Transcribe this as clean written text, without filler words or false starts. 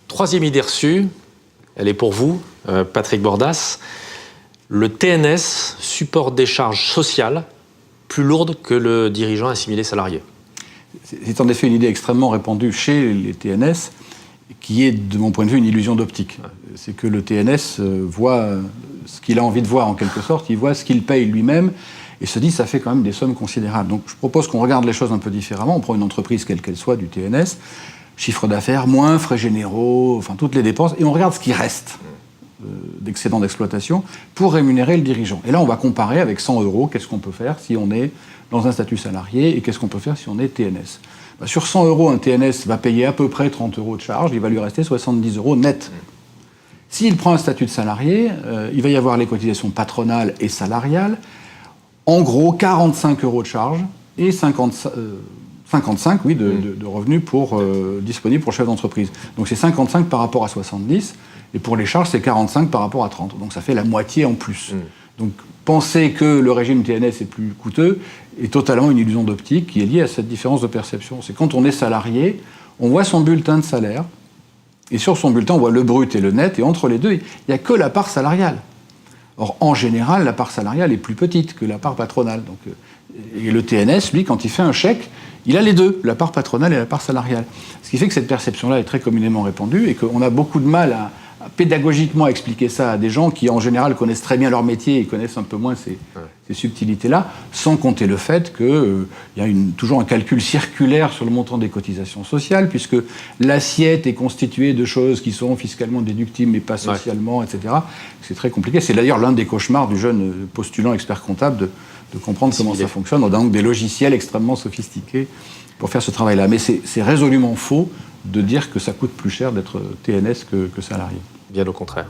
Troisième idée reçue, elle est pour vous, Patrick Bordas. Le TNS supporte des charges sociales plus lourdes que le dirigeant assimilé salarié. C'est en effet une idée extrêmement répandue chez les TNS, qui est, de mon point de vue, une illusion d'optique. C'est que le TNS voit ce qu'il a envie de voir, en quelque sorte, il voit ce qu'il paye lui-même, et se dit, ça fait quand même des sommes considérables. Donc je propose qu'on regarde les choses un peu différemment. On prend une entreprise, quelle qu'elle soit, du TNS, chiffre d'affaires, moins frais généraux, enfin toutes les dépenses, et on regarde ce qui reste d'excédent d'exploitation pour rémunérer le dirigeant. Et là, on va comparer avec 100 €, qu'est-ce qu'on peut faire si on est dans un statut salarié, et qu'est-ce qu'on peut faire si on est TNS. Sur 100 €, un TNS va payer à peu près 30 € de charge, il va lui rester 70 € net. S'il prend un statut de salarié, il va y avoir les cotisations patronales et salariales, en gros 45 € de charge et 55 de revenus disponibles pour le chef d'entreprise. Donc c'est 55 par rapport à 70, et pour les charges, c'est 45 par rapport à 30. Donc ça fait la moitié en plus. Donc penser que le régime TNS est plus coûteux est totalement une illusion d'optique qui est liée à cette différence de perception. C'est quand on est salarié, on voit son bulletin de salaire, et sur son bulletin, on voit le brut et le net, et entre les deux, il n'y a que la part salariale. Or, en général, la part salariale est plus petite que la part patronale. Donc, et le TNS, lui, quand il fait un chèque, il a les deux, la part patronale et la part salariale. Ce qui fait que cette perception-là est très communément répandue et qu'on a beaucoup de mal à pédagogiquement expliquer ça à des gens qui, en général, connaissent très bien leur métier et connaissent un peu moins ces subtilités-là, sans compter le fait qu'il y a toujours un calcul circulaire sur le montant des cotisations sociales, puisque l'assiette est constituée de choses qui sont fiscalement déductibles, mais pas socialement, etc. C'est très compliqué. C'est d'ailleurs l'un des cauchemars du jeune postulant expert comptable de comprendre comment ça fonctionne. On a donc des logiciels extrêmement sophistiqués pour faire ce travail-là. Mais c'est résolument faux de dire que ça coûte plus cher d'être TNS que salarié. Bien au contraire.